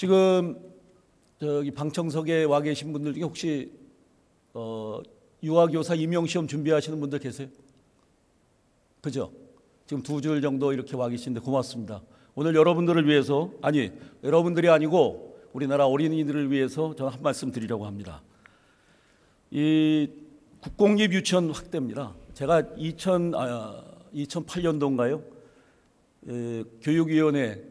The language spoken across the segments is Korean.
지금 저기 방청석에 와 계신 분들 중에 혹시 유아교사 임용시험 준비하시는 분들 계세요? 그죠? 지금 2줄 정도 이렇게 와 계신데 고맙습니다. 오늘 여러분들을 위해서, 아니 여러분들이 아니고 우리나라 어린이들을 위해서 저는 한 말씀 드리려고 합니다. 이 국공립 유치원 확대입니다. 제가 2008년도인가요? 교육위원회,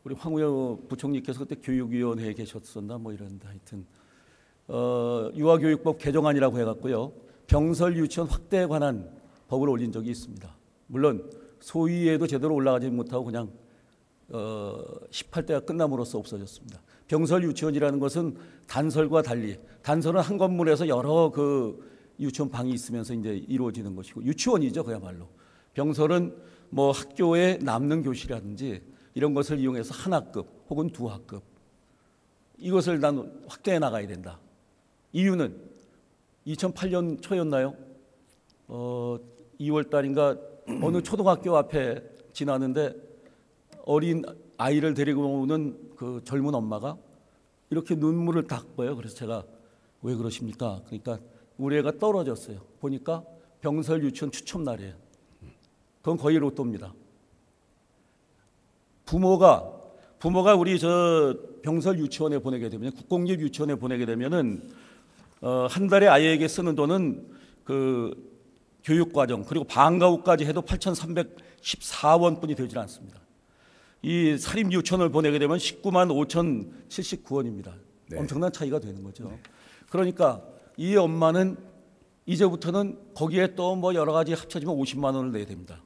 우리 황우여 부총리께서 그때 교육위원회에 계셨었나 뭐 이런데 하여튼 유아교육법 개정안이라고 해갖고요, 병설 유치원 확대에 관한 법을 올린 적이 있습니다. 물론 소위에도 제대로 올라가지 못하고 그냥 18대가 끝남으로써 없어졌습니다. 병설 유치원이라는 것은 단설과 달리, 단설은 한 건물에서 여러 그 유치원 방이 있으면서 이제 이루어지는 것이고, 유치원이죠 그야말로. 병설은 뭐 학교에 남는 교실이라든지 이런 것을 이용해서 하나급 혹은 2학급, 이것을 난 확대해 나가야 된다. 이유는 2008년 초였나요? 2월 달인가 어느 초등학교 앞에 지나는데 어린 아이를 데리고 오는 그 젊은 엄마가 이렇게 눈물을 닦고요. 그래서 제가 왜 그러십니까? 그러니까 우리 애가 떨어졌어요. 보니까 병설 유치원 추첨 날이에요. 그건 거의 로또입니다. 부모가 우리 저 병설 유치원에 보내게 되면, 국공립 유치원에 보내게 되면은 한 달에 아이에게 쓰는 돈은 그 교육과정 그리고 방과후까지 해도 8,314원뿐이 되질 않습니다. 이 사립 유치원을 보내게 되면 19만 5,079원입니다. 네. 엄청난 차이가 되는 거죠. 네. 그러니까 이 엄마는 이제부터는 거기에 또 뭐 여러 가지 합쳐지면 50만 원을 내야 됩니다.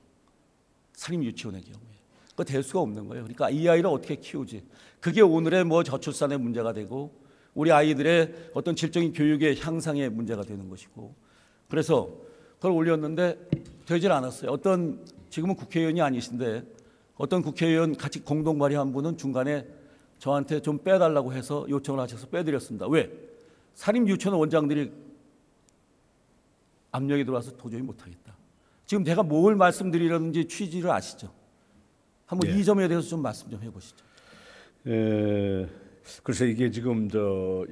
사립 유치원의 경우에. 그거 될 수가 없는 거예요. 그러니까 이 아이를 어떻게 키우지? 그게 오늘의 뭐 저출산의 문제가 되고 우리 아이들의 어떤 질적인 교육의 향상의 문제가 되는 것이고, 그래서 그걸 올렸는데 되질 않았어요. 지금은 국회의원이 아니신데 어떤 국회의원 같이 공동 발의한 분은 중간에 저한테 좀 빼달라고 해서 요청을 하셔서 빼드렸습니다. 왜? 사립 유치원 원장들이 압력이 들어와서 도저히 못하겠다. 지금 내가 뭘 말씀드리려는지 취지를 아시죠? 한번 이 점에 대해서 좀 말씀 좀 해보시죠. 글쎄 이게 지금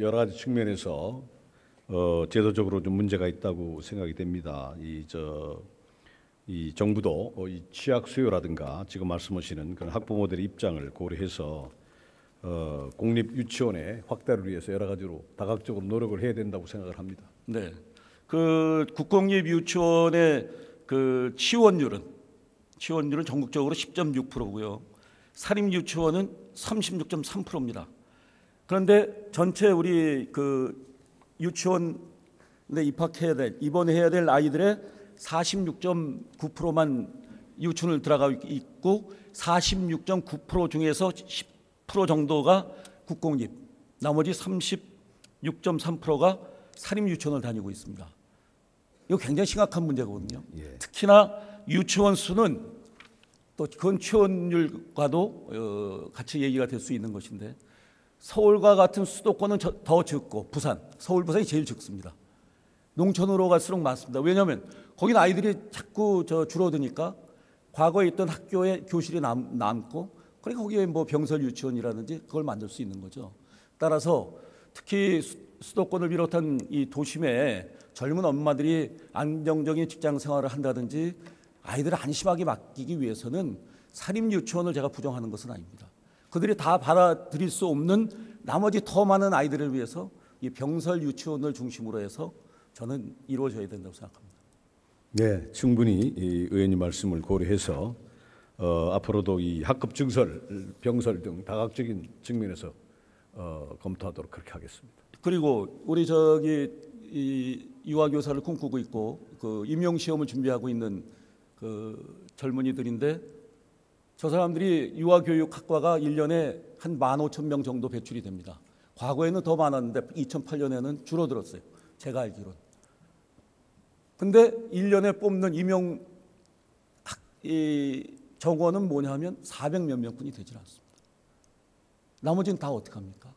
여러 가지 측면에서 제도적으로 좀 문제가 있다고 생각이 됩니다. 이 정부도 이 취약 수요라든가 지금 말씀하시는 그런 학부모들의 입장을 고려해서 공립 유치원의 확대를 위해서 여러 가지로 다각적으로 노력을 해야 된다고 생각을 합니다. 네, 그 국공립 유치원의 그 치원율은 전국적으로 10.6%고요. 사립 유치원은 36.3%입니다. 그런데 전체 우리 그 유치원에 입원해야 될 아이들의 46.9%만 유치원을 들어가 있고 46.9% 중에서 10% 정도가 국공립, 나머지 36.3%가 사립 유치원을 다니고 있습니다. 이거 굉장히 심각한 문제거든요. 예. 특히나 유치원 수는 또 그건 취원율과도 같이 얘기가 될 수 있는 것인데, 서울과 같은 수도권은 더 적고 서울, 부산이 제일 적습니다. 농촌으로 갈수록 많습니다. 왜냐하면 거긴 아이들이 자꾸 줄어드니까 과거에 있던 학교에 교실이 남고, 그러니까 거기에 뭐 병설 유치원이라든지 그걸 만들 수 있는 거죠. 따라서 특히 수도권을 비롯한 이 도심에 젊은 엄마들이 안정적인 직장 생활을 한다든지 아이들을 안심하게 맡기기 위해서는 사립 유치원을 제가 부정하는 것은 아닙니다. 그들이 다 받아들일 수 없는 나머지 더 많은 아이들을 위해서 이 병설 유치원을 중심으로 해서 저는 이루어져야 된다고 생각합니다. 네, 충분히 이 의원님 말씀을 고려해서 앞으로도 이 학급 증설, 병설 등 다각적인 측면에서 검토하도록 그렇게 하겠습니다. 그리고 우리 이 유아교사를 꿈꾸고 있고 그 임용시험을 준비하고 있는 그 젊은이들인데, 저 사람들이 유아교육학과가 1년에 한 15,000명 정도 배출이 됩니다. 과거에는 더 많았는데 2008년에는 줄어들었어요. 제가 알기로는. 근데 1년에 뽑는 정원은 뭐냐면 400몇 명뿐이 되질 않습니다. 나머지는 다 어떡합니까?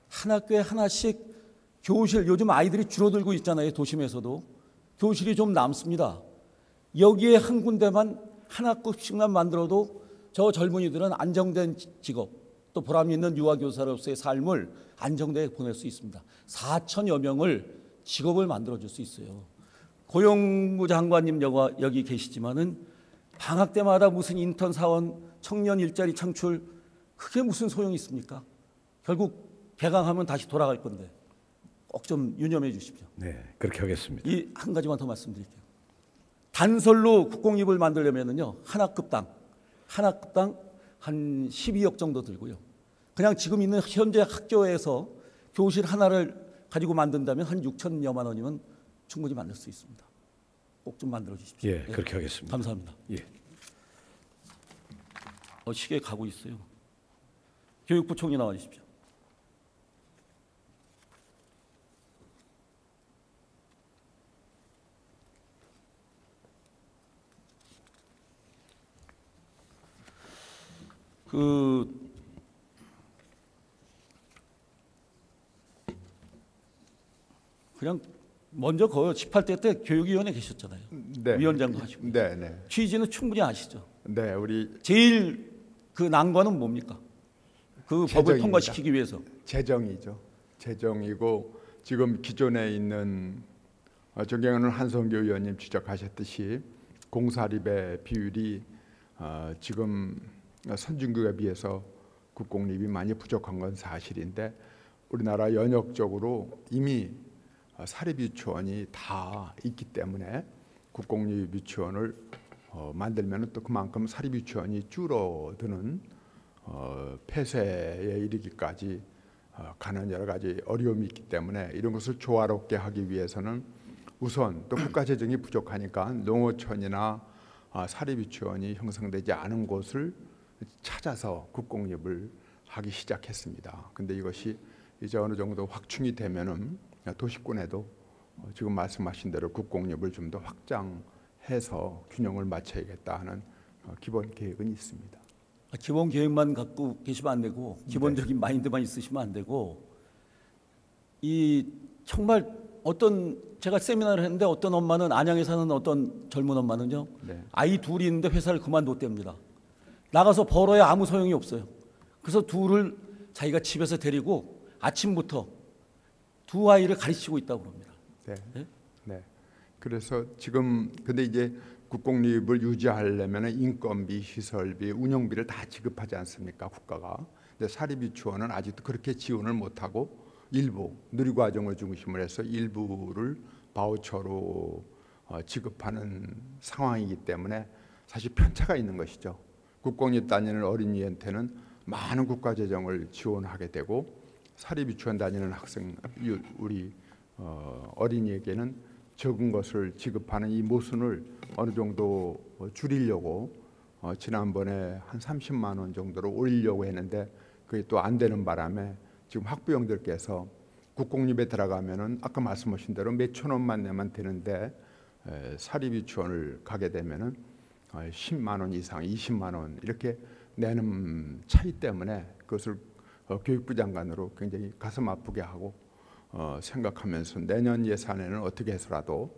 한 학교에 하나씩 교실, 요즘 아이들이 줄어들고 있잖아요. 도심에서도. 교실이 좀 남습니다. 여기에 한 군데만 하나급씩만 만들어도 저 젊은이들은 안정된 직업, 또 보람 있는 유아교사로서의 삶을 안정되게 보낼 수 있습니다. 4천여 명을 직업을 만들어줄 수 있어요. 고용부 장관님 여기 계시지만은 방학 때마다 무슨 인턴 사원, 청년 일자리 창출, 그게 무슨 소용이 있습니까? 결국 개강하면 다시 돌아갈 건데 꼭 좀 유념해 주십시오. 네, 그렇게 하겠습니다. 이 한 가지만 더 말씀드릴게요. 단설로 국공립을 만들려면은요, 한 학급당 한 12억 정도 들고요. 그냥 지금 있는 현재 학교에서 교실 하나를 가지고 만든다면 한 6천여만 원이면 충분히 만들 수 있습니다. 꼭 좀 만들어 주십시오. 예, 그렇게 하겠습니다. 감사합니다. 예. 시계 가고 있어요. 교육부 총리 나와 주십시오. 그냥 먼저 그 18대 때 교육위원회 계셨잖아요. 네. 위원장도 하시고. 네, 네. 취지는 충분히 아시죠. 네, 우리 제일 그 난관은 뭡니까? 그 법을 재정입니다. 통과시키기 위해서. 재정이죠. 재정이고 지금 기존에 있는 존경하는 한성교 의원님 지적하셨듯이 공사립의 비율이 지금 선진국에 비해서 국공립이 많이 부족한 건 사실인데 우리나라 연역적으로 이미 사립유치원이 다 있기 때문에 국공립 유치원을 만들면 또 그만큼 사립유치원이 줄어드는 폐쇄에 이르기까지 가는 여러 가지 어려움이 있기 때문에 이런 것을 조화롭게 하기 위해서는 우선 또 국가 재정이 부족하니까 농어촌이나 사립유치원이 형성되지 않은 곳을 찾아서 국공립을 하기 시작했습니다. 근데 이것이 이제 어느 정도 확충이 되면은 도시권에도 지금 말씀하신 대로 국공립을 좀 더 확장해서 균형을 맞춰야겠다 하는 기본 계획은 있습니다. 기본 계획만 갖고 계시면 안 되고 기본적인 마인드만 있으시면 안 되고 이 정말 제가 세미나를 했는데 어떤 엄마는 안양에 사는 어떤 젊은 엄마는요. 네. 아이 둘이 있는데 회사를 그만뒀답니다. 나가서 벌어야 아무 소용이 없어요. 그래서 둘을 자기가 집에서 데리고 아침부터 두 아이를 가르치고 있다고 합니다. 네. 네? 네. 그래서 지금 근데 이제 국공립을 유지하려면 인건비, 시설비, 운영비를 다 지급하지 않습니까, 국가가. 근데 사립유치원은 아직도 그렇게 지원을 못하고 일부 누리과정을 중심으로 해서 일부를 바우처로 지급하는 상황이기 때문에 사실 편차가 있는 것이죠. 국공립 다니는 어린이한테는 많은 국가 재정을 지원하게 되고 사립유치원 다니는 학생 우리 어린이에게는 적은 것을 지급하는 이 모순을 어느 정도 줄이려고 지난번에 한 30만 원 정도로 올리려고 했는데 그게 또 안 되는 바람에 지금 학부형들께서 국공립에 들어가면은 아까 말씀하신 대로 몇천 원만 내면 되는데 사립유치원을 가게 되면은 10만 원 이상, 20만 원 이렇게 내는 차이 때문에 그것을 교육부 장관으로 굉장히 가슴 아프게 하고 생각하면서 내년 예산에는 어떻게 해서라도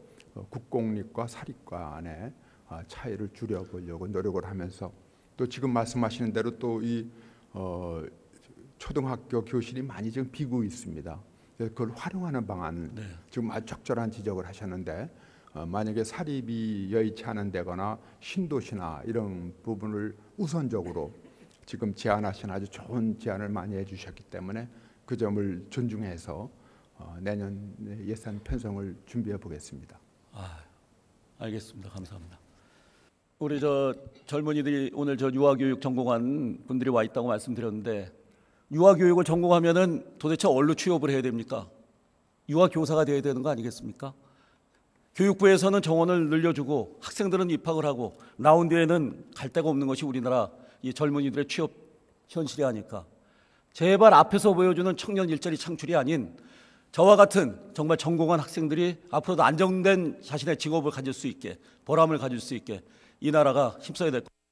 국공립과 사립과 간의 차이를 줄여보려고 노력을 하면서 또 지금 말씀하시는 대로 또 이 초등학교 교실이 많이 지금 비고 있습니다. 그래서 그걸 활용하는 방안 지금 아주 적절한 지적을 하셨는데 만약에 사립이 여의치 않은 데거나 신도시나 이런 부분을 우선적으로 지금 제안하신 아주 좋은 제안을 많이 해주셨기 때문에 그 점을 존중해서 내년 예산 편성을 준비해 보겠습니다. 알겠습니다. 감사합니다. 우리 젊은이들이 오늘 유아교육 전공한 분들이 와 있다고 말씀드렸는데 유아교육을 전공하면은 도대체 어디로 취업을 해야 됩니까? 유아교사가 되어야 되는 거 아니겠습니까? 교육부에서는 정원을 늘려주고 학생들은 입학을 하고 나온 뒤에는 갈 데가 없는 것이 우리나라 이 젊은이들의 취업 현실이 아닐까. 제발 앞에서 보여주는 청년 일자리 창출이 아닌 저와 같은 정말 전공한 학생들이 앞으로도 안정된 자신의 직업을 가질 수 있게 보람을 가질 수 있게 이 나라가 힘써야 될 것 같습니다.